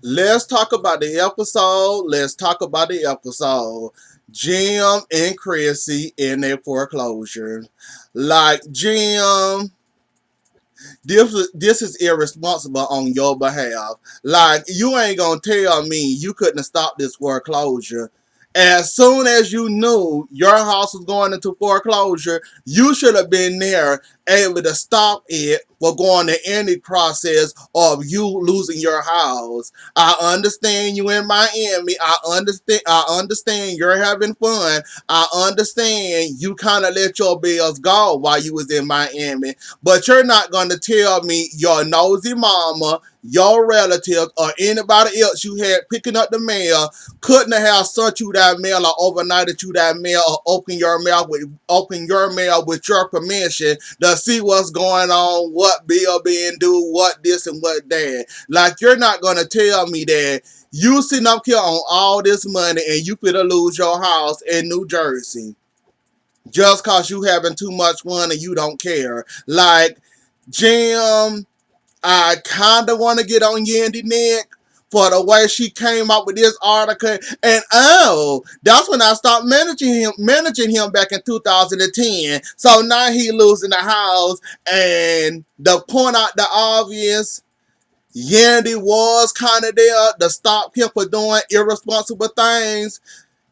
Let's talk about the episode. Let's talk about the episode. Jim and Chrissy in their foreclosure. Like, Jim, this is irresponsible on your behalf. Like, you ain't gonna tell me you couldn't have stopped this foreclosure. As soon as you knew your house was going into foreclosure, you should have been there able to stop it for going to any process of you losing your house. I understand you in Miami. I understand you're having fun. I understand you kind of let your bills go while you was in Miami. But you're not going to tell me your nosy mama, your relative, or anybody else you had picking up the mail couldn't have sent you that mail or overnighted you that mail or open your mail with your permission to see what's going on, what bill being due, what this and what that. Like, you're not going to tell me that you sitting up here on all this money and you could lose your house in New Jersey just cause you having too much fun and you don't care. Like, Jim, I kind of want to get on Yandy neck for the way she came up with this article. And that's when I stopped managing him back in 2010. So now he losing the house. And to point out the obvious, Yandy was kind of there to stop him for doing irresponsible things.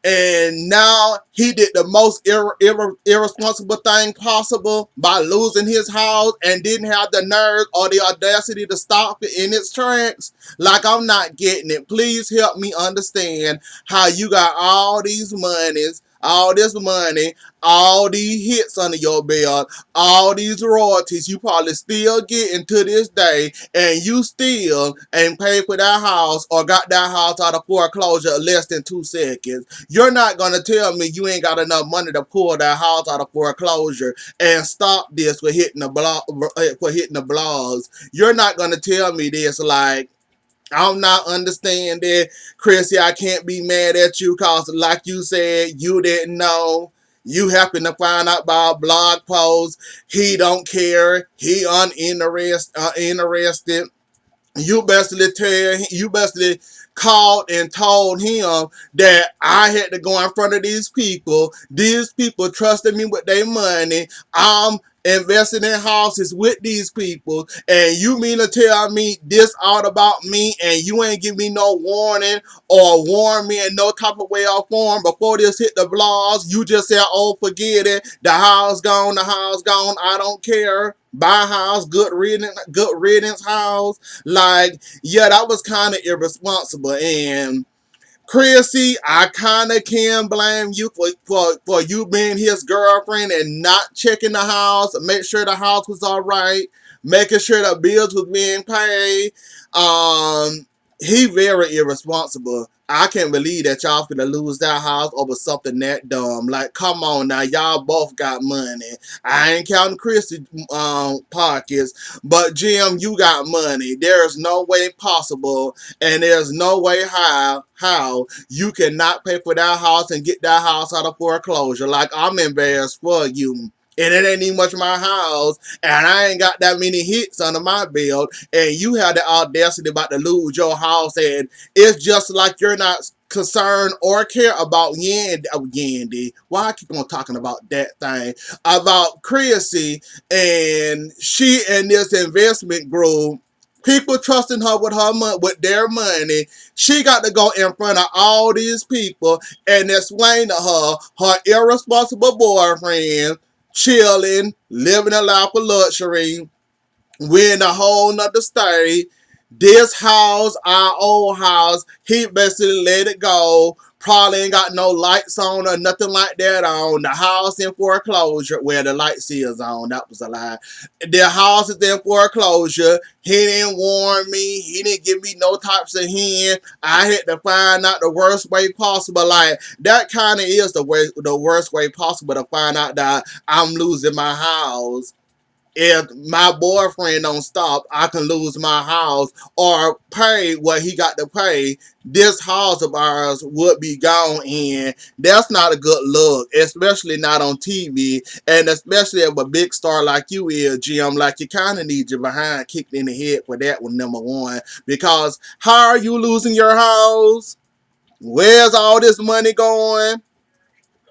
And now he did the most irresponsible thing possible by losing his house and didn't have the nerve or the audacity to stop it in its tracks. Like, I'm not getting it. Please help me understand how you got all these monies, all this money, all these hits under your belt, all these royalties you probably still getting to this day, and you still ain't paid for that house or got that house out of foreclosure in less than 2 seconds. You're not gonna tell me you ain't got enough money to pull that house out of foreclosure and stop this for hitting the blogs. You're not gonna tell me this. Like, I'm not understanding, Chrissy. I can't be mad at you because, like you said, you didn't know. You happen to find out by a blog post. He don't care. He uninterested. You basically called and told him that I had to go in front of these people. These people trusted me with their money. I'm investing in houses with these people, and you mean to tell me this all about me, and you ain't give me no warning or warn me in no type of way or form before this hit the blogs? You just said, oh, forget it, the house gone, I don't care. Buy house, good riddance house. Like, yeah, that was kind of irresponsible. And Chrissy, I kind of can blame you for you being his girlfriend and not checking the house, make sure the house was all right, making sure the bills was being paid. Um, he very irresponsible. I can't believe that y'all finna lose that house over something that dumb. Like, come on now, y'all both got money. I ain't counting Chrissy pockets, but Jim, you got money. There's no way possible, and there's no way how you cannot pay for that house and get that house out of foreclosure. Like, I'm embarrassed for you. And it ain't even much my house, and I ain't got that many hits under my belt, and you have the audacity about to lose your house, and it's just like you're not concerned or care about Yandy. Why I keep on talking about that thing? About Chrissy, and she and this investment group, people trusting her with their money. She got to go in front of all these people and explain to her irresponsible boyfriend chilling, living a life of luxury, we're in a whole nother state. This house, our old house, he basically let it go. Probably ain't got no lights on or nothing like that on. The house in foreclosure, where the lights is on, that was a lie. The house is in foreclosure. He didn't warn me. He didn't give me no types of hint. I had to find out the worst way possible. Like, that kind of is the worst way possible to find out that I'm losing my house. if my boyfriend don't stop, I can lose my house or pay what he got to pay. This house of ours would be gone, and that's not a good look, especially not on TV, and especially if a big star like you is, Jim. Like, you kind of need your behind kicked in the head for that one, number one, because how are you losing your house? Where's all this money going?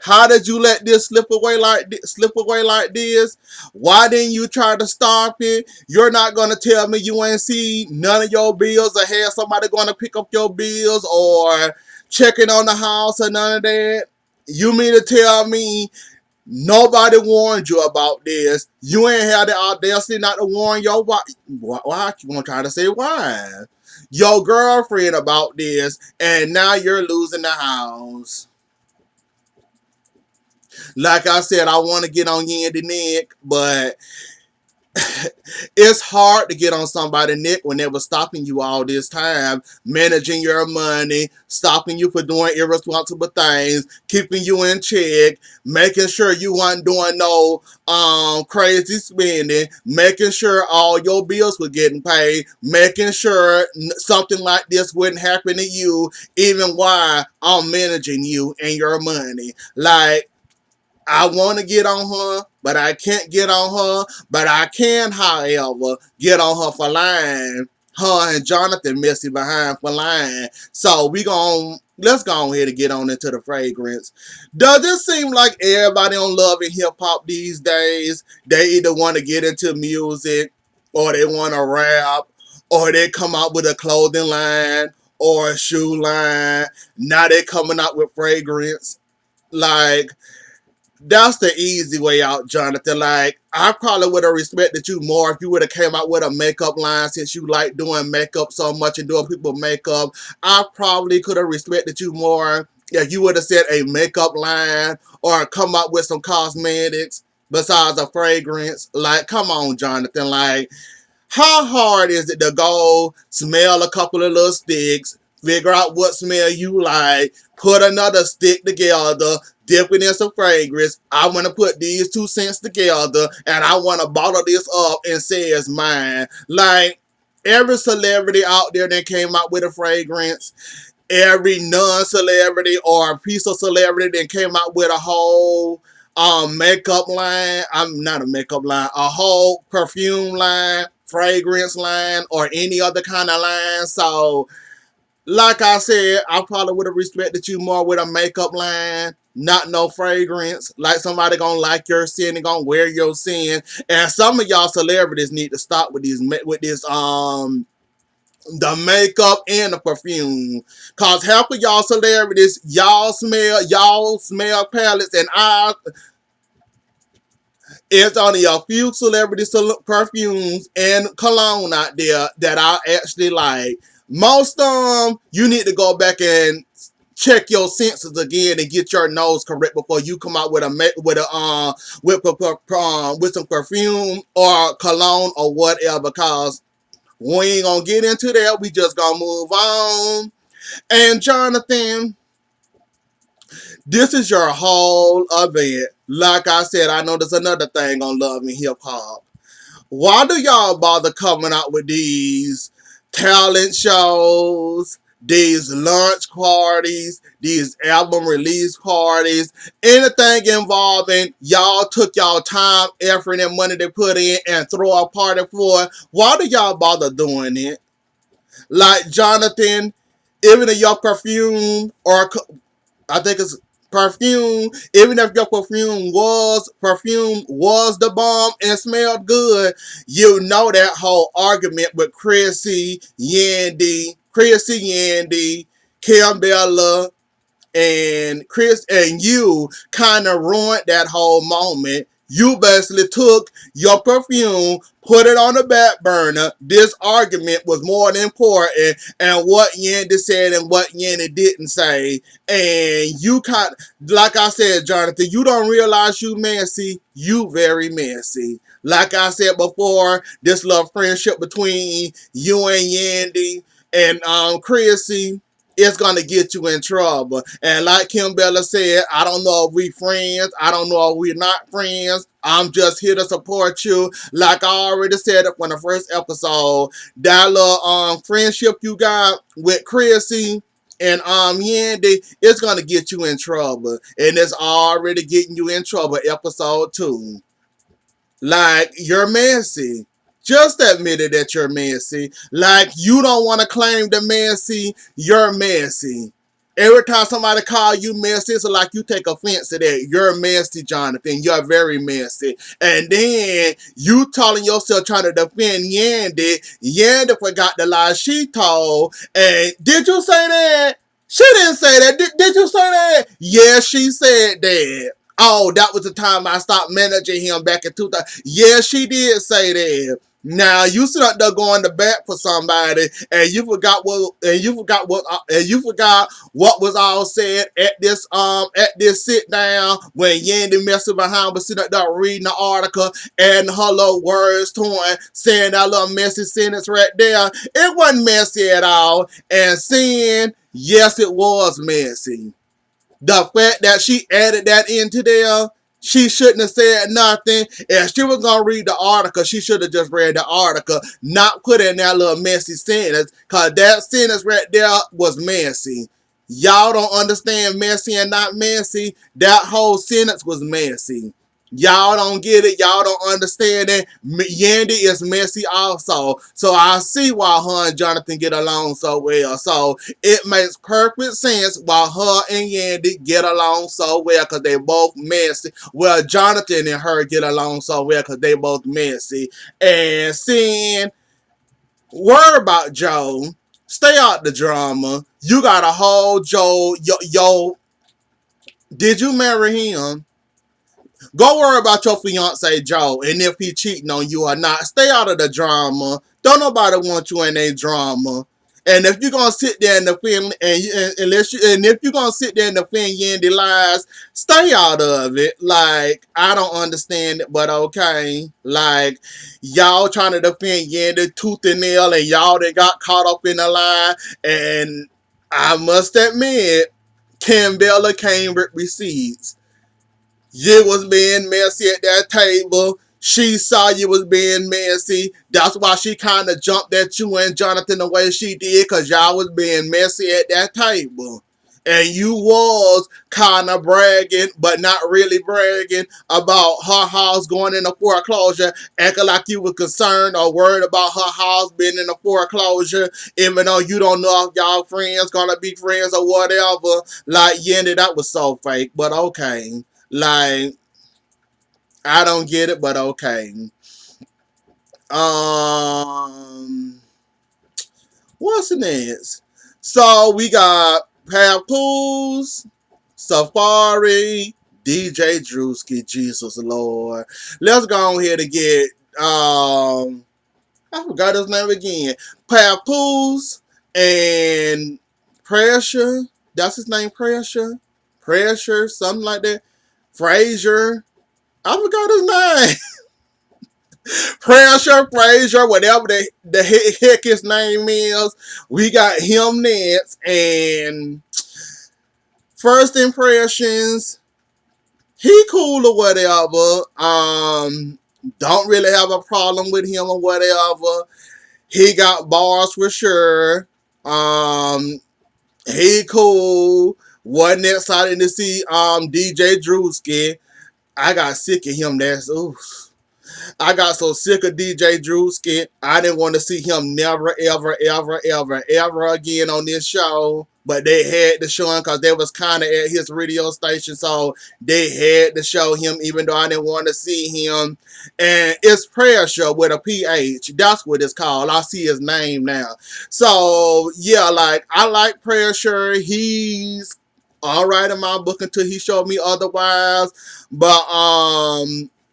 How did you let this slip away like this? Why didn't you try to stop it? You're not gonna tell me you ain't see none of your bills or had somebody gonna pick up your bills or checking on the house or none of that. You mean to tell me nobody warned you about this? You ain't had the audacity not to warn your wife? Why you gonna try to say why? Your girlfriend about this, and now you're losing the house. Like I said, I want to get on Yandy Nick, but it's hard to get on somebody neck when they were stopping you all this time, managing your money, stopping you for doing irresponsible things, keeping you in check, making sure you weren't doing no crazy spending, making sure all your bills were getting paid, making sure something like this wouldn't happen to you, even while I'm managing you and your money. Like, I want to get on her, but I can't get on her. But I can, however, get on her for lying. Her and Jonathan messy behind for lying. So let's go ahead and get on into the fragrance. Does it seem like everybody on Love and Hip Hop these days, they either want to get into music, or they want to rap, or they come out with a clothing line or a shoe line? Now they coming out with fragrance. Like, that's the easy way out, Jonathan. Like, I probably would have respected you more if you would have came out with a makeup line, since you like doing makeup so much and doing people makeup. I probably could have respected you more if you would have said a makeup line or come up with some cosmetics besides a fragrance. Like, come on, Jonathan. Like, how hard is it to go smell a couple of little sticks, figure out what smell you like, put another stick together, dip it in some fragrance? I want to put these two scents together, and I want to bottle this up and say it's mine. Like, every celebrity out there that came out with a fragrance, every non-celebrity or a piece of celebrity that came out with a whole makeup line. I'm not a makeup line, a whole perfume line, fragrance line, or any other kind of line. So, like I said, I probably would have respected you more with a makeup line, not no fragrance. Like, somebody gonna like your scent and gonna wear your scent. And some of y'all celebrities need to stop with this the makeup and the perfume. Cause half of y'all celebrities, y'all smell palettes, and it's only a few celebrity perfumes and cologne out there that I actually like. Most of them, you need to go back and check your senses again and get your nose correct before you come out with with some perfume or cologne or whatever. Cause we ain't gonna get into that. We just gonna move on. And Jonathan, this is your whole event. Like I said, I know there's another thing on Love and Hip Hop. Why do y'all bother coming out with these talent shows, these lunch parties, these album release parties, anything involving y'all took y'all time, effort, and money to put in and throw a party for? Why do y'all bother doing it? Like, Jonathan, even if your perfume, or I think it's perfume, even if your perfume was the bomb and smelled good, you know that whole argument with Chrissy Yandy, Kim Bella, and Chris and you kind of ruined that whole moment. You basically took your perfume, put it on the back burner. This argument was more than important, and what Yandy said and what Yandy didn't say. And you like I said, Jonathan, you don't realize you messy. You very messy. Like I said before, this little friendship between you and Yandy and Chrissy, it's gonna get you in trouble. And like Kim Bella said, I don't know if we friends. I don't know if we're not friends. I'm just here to support you. Like I already said it from the first episode, that little friendship you got with Chrissy and Yandy, it's gonna get you in trouble. And it's already getting you in trouble, episode 2. Like, you're messy. Just admit it that you're messy. Like, you don't want to claim the messy, you're messy. Every time somebody call you messy, it's like you take offense to that. You're messy, Jonathan. You're very messy. And then you telling yourself trying to defend Yandy. Yandy forgot the lie she told. And did you say that? She didn't say that. Did you say that? Yeah, she said that. Oh, that was the time I stopped managing him back in 2000. Yeah, she did say that. Now you sit up there going to bat for somebody, and you forgot what was all said at this sit down when Yandy messing behind was sitting up there reading the article and her little words torn, saying that little messy sentence right there. It wasn't messy at all, and saying yes, it was messy. The fact that she added that into there, she shouldn't have said nothing. If she was gonna read the article, she should have just read the article, not put in that little messy sentence, cause that sentence right there was messy. Y'all don't understand messy and not messy. That whole sentence was messy. Y'all don't get it. Y'all don't understand it. Yandy is messy also. So I see why her and Jonathan get along so well. So it makes perfect sense why her and Yandy get along so well, because they both messy. Well, Jonathan and her get along so well because they both messy. And seeing, worry about Joe. Stay out the drama. You got a whole Joe. Did you marry him? Go worry about your fiance Joe and if he cheating on you or not. Stay out of the drama. Don't nobody want you in a drama. And if you're gonna sit there and defend, and if you're gonna sit there and defend Yandy lies, stay out of it. Like, I don't understand it, but okay. Like, y'all trying to defend Yandy tooth and nail, and y'all that got caught up in the lie. And I must admit, Kim Bella came with receipts. You was being messy at that table. She saw you was being messy. That's why she kind of jumped at you and Jonathan the way she did, because y'all was being messy at that table. And you was kind of bragging, but not really bragging about her house going into foreclosure, acting like you were concerned or worried about her house being in a foreclosure, even though you don't know if y'all friends gonna be friends or whatever. Like, yeah, that was so fake, but okay. Like, I don't get it, but okay. Um, what's next? So we got Papoose, Safari, DJ Drewski, Jesus Lord. Let's go on here to get I forgot his name again. Papoose and Pressure. That's his name, Pressure. Pressure, something like that. Frazier. I forgot his name. Frazier, whatever the heck his name is. We got him next. And first impressions, he cool or whatever. Don't really have a problem with him or whatever. He got bars for sure. He cool. Wasn't excited to see DJ Drewski. I got sick of him. That's oof. I got so sick of DJ Drewski. I didn't want to see him never, ever, ever, ever, ever again on this show. But they had to show him because they was kind of at his radio station. So they had to show him even though I didn't want to see him. And it's Pressure with a PH. That's what it's called. I see his name now. So, yeah, like, I like Pressure. He's all right in my book until he showed me otherwise. But,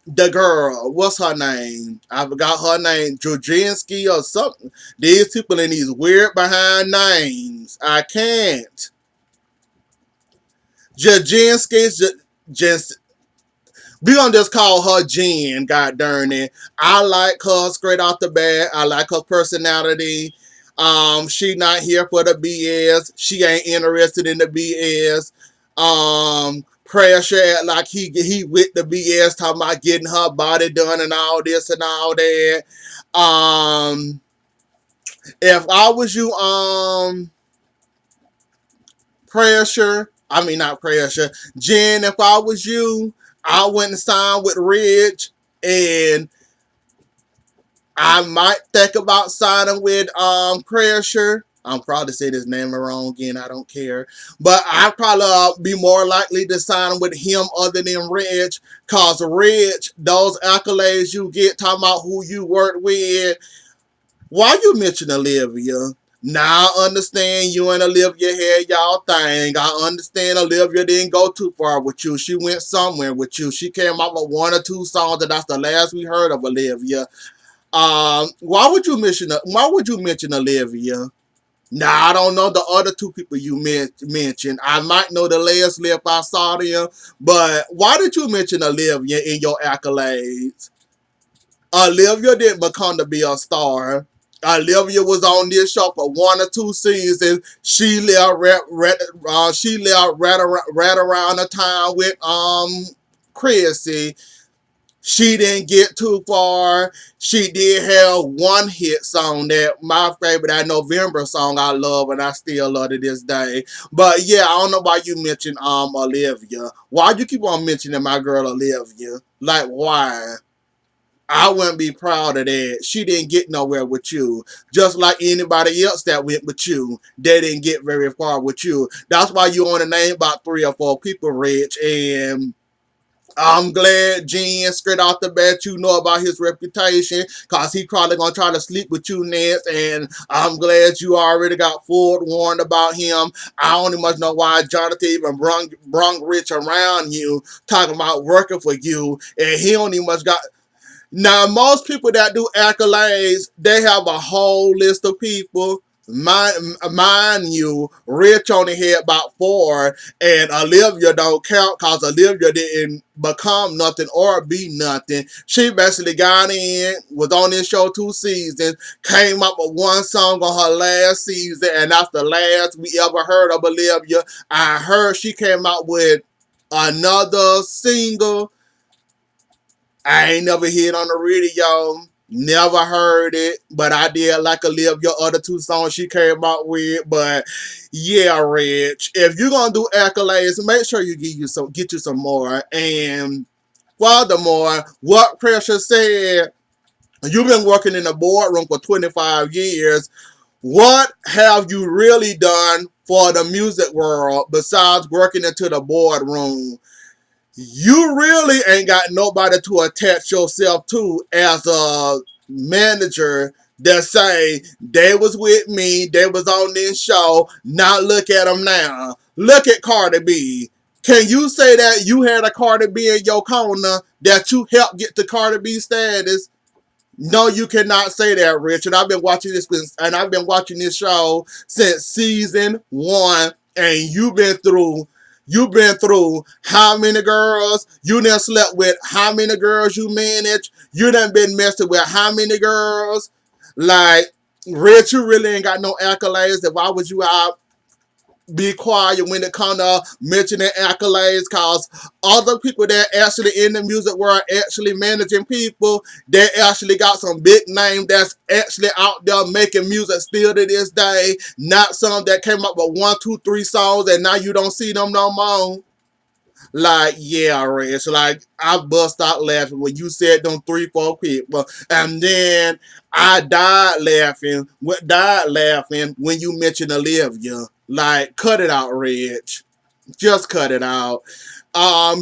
the girl, what's her name? I forgot her name. Jujinski or something. These people in these weird behind names. I can't. Jujinski's just. We gonna just call her Jen, god darn it. I like her straight off the bat. I like her personality. She not here for the BS. She ain't interested in the BS. Pressure act like he with the BS, talking about getting her body done and all this and all that. If I was you, pressure. I mean, not pressure. Jen, if I was you, I wouldn't sign with Ridge, and I might think about signing with Pressure. I'm probably saying his name wrong again. I don't care, but I'd probably be more likely to sign with him other than Reg, cause Reg, those accolades you get talking about who you worked with. Why you mention Olivia? Now I understand you and Olivia had y'all thing. I understand Olivia didn't go too far with you. She went somewhere with you. She came out with one or two songs, and that's the last we heard of Olivia. Why would you mention? Why would you mention Olivia? Now I don't know the other two people you mentioned. I might know the last if I saw them, but why did you mention Olivia in your accolades? Olivia didn't become to be a star. Olivia was on this show for one or two seasons. She left right around the time with Chrissy. She didn't get too far. She did have one hit song that my favorite, that November song I love and I still love to this day. But yeah, I don't know why you mentioned Olivia. Why you keep on mentioning my girl Olivia? Like why? I wouldn't be proud of that. She didn't get nowhere with you. Just like anybody else that went with you, they didn't get very far with you. That's why you only name about 3 or 4 people, Rich. And I'm glad Jen, straight off the bat, you know about his reputation, because he probably going to try to sleep with you next, and I'm glad you already got forewarned about him. I don't even much know why Jonathan even brung Rich around you, talking about working for you, and he only much got... Now, most people that do accolades, they have a whole list of people. Mind you, Rich only had about 4, and Olivia don't count because Olivia didn't become nothing or be nothing. She basically got in, was on this show 2 seasons, came up with one song on her last season, and that's the last we ever heard of Olivia. I heard she came out with another single. I ain't never heard it on the radio, never heard it, but I did like Olivia other 2 songs she came out with. But yeah, Rich, if you're gonna do accolades, make sure you get you some more. And furthermore, what Pressure said, you've been working in the boardroom for 25 years. What have you really done for the music world besides working into the boardroom? You really ain't got nobody to attach yourself to as a manager that say they was with me, they was on this show. Now look at them now. Look at Cardi B. Can you say that you had a Cardi B in your corner that you helped get to Cardi B status? No, you cannot say that, Richard. I've been watching this show since season 1, and you've been through how many girls? You done slept with how many girls you managed? You done been messing with how many girls? Like, Rich, you really ain't got no accolades. If I was you, I'd be quiet when it comes to mentioning accolades, because other people that actually in the music world actually managing people, they actually got some big name that's actually out there making music still to this day, not some that came up with 1, 2, 3 songs and now you don't see them no more. Like, yeah, Rich, like, I bust out laughing when you said them 3, 4 people. And then I died laughing when you mentioned Olivia. Like, cut it out, Rich. Just cut it out.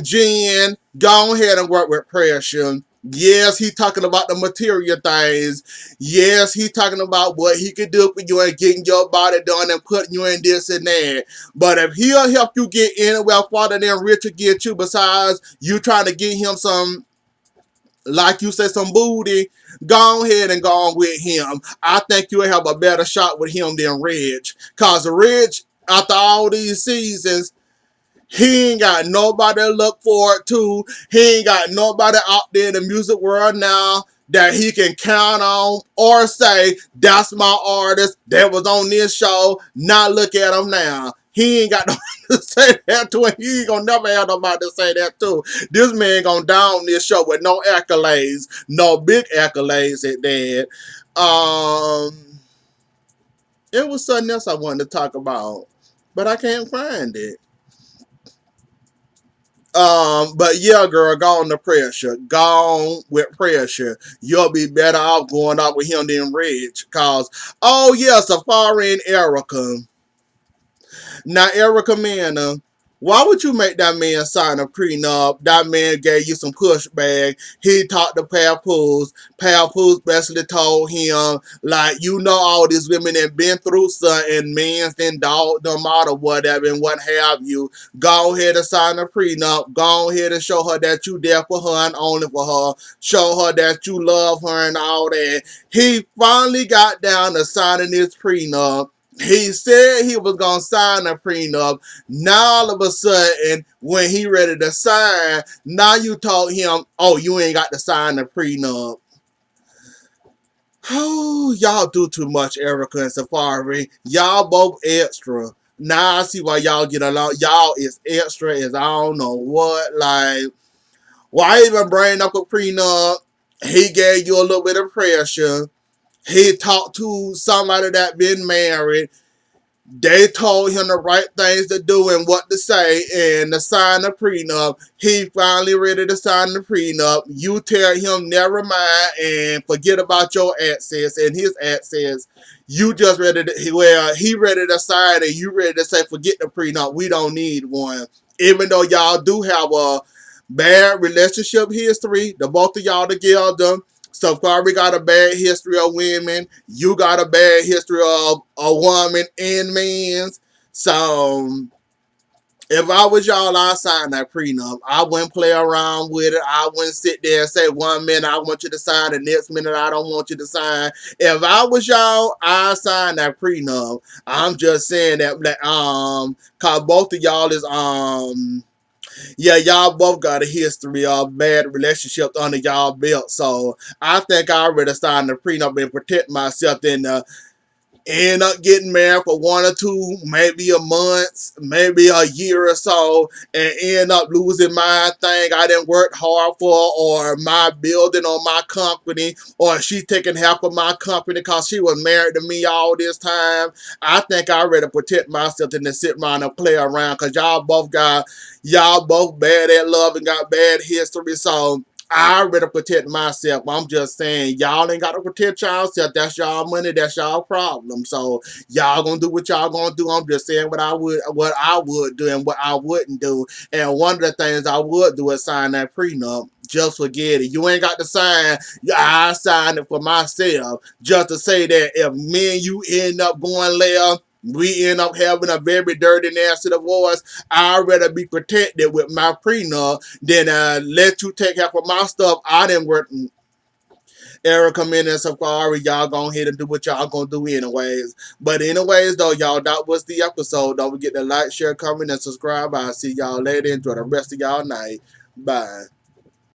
Jen, go ahead and work with Pressure. Yes, he talking about the material things. Yes, he talking about what he could do for you and getting your body done and putting you in this and that. But if he'll help you get anywhere farther than Richard get you, besides you trying to get him some, like you said, some booty, go ahead and go on with him. I think you'll have a better shot with him than Rich. Cause Rich, after all these seasons, he ain't got nobody to look forward to. He ain't got nobody out there in the music world now that he can count on or say, that's my artist that was on this show. Now look at him now. He ain't got no to say that to him. He ain't gonna never have nobody to say that to. This man gonna down this show with no accolades, no big accolades at that. It was something else I wanted to talk about, but I can't find it. But yeah, girl, go on the pressure. Go on with pressure. You'll be better off going out with him than Rich. Cause, oh yeah, Safari and Erica. Now, Erica Mena, why would you make that man sign a prenup? That man gave you some pushback. He talked to Papoose. Papoose basically told him, like, you know, all these women have been through something, men's then dog them out or whatever, and what have you. Go ahead and sign a prenup. Go ahead and show her that you there for her and only for her. Show her that you love her and all that. He finally got down to signing his prenup. He said he was gonna sign a prenup. Now all of a sudden, when he ready to sign, now you told him, "Oh, you ain't got to sign the prenup." Oh, y'all do too much, Erica and Safari. Y'all both extra. Now I see why y'all get along. Y'all is extra as I don't know what. Like, why even bring up a prenup? He gave you a little bit of pressure. He talked to somebody that been married. They told him the right things to do and what to say and to sign the prenup. He finally ready to sign the prenup. You tell him never mind and forget about your access and his access. You just ready to, well, he ready to sign and you ready to say forget the prenup. We don't need one. Even though y'all do have a bad relationship history, the both of y'all together. So far, we got a bad history of women. You got a bad history of a woman and men's. So, if I was y'all, I'd sign that prenup. I wouldn't play around with it. I wouldn't sit there and say 1 minute I want you to sign, the next minute I don't want you to sign. If I was y'all, I'd sign that prenup. I'm just saying that, cause both of y'all is, yeah, y'all both got a history of bad relationships under y'all belt. So I think I already signed the prenup and protect myself than end up getting married for 1 or 2, maybe a month, maybe a year or so, and end up losing my thing I didn't work hard for, or my building or my company, or she taking half of my company because she was married to me all this time. I think I ready to protect myself than to sit around and play around because y'all both bad at love and got bad history. So I already protect myself. I'm just saying, y'all ain't got to protect yourself. That's y'all money. That's y'all problem. So y'all gonna do what y'all gonna do. I'm just saying what I would do, and what I wouldn't do. And one of the things I would do is sign that prenup. Just forget it. You ain't got to sign. I signed it for myself. Just to say that if me and you end up going left, we end up having a very dirty, nasty divorce, I'd rather be protected with my prenup than let you take half of my stuff. I didn't work. Erica, Min, and Safari, y'all go ahead and do what y'all gonna do anyways. But anyways, though, y'all, that was the episode. Don't forget to like, share, comment, and subscribe. I'll see y'all later. Enjoy the rest of y'all night. Bye.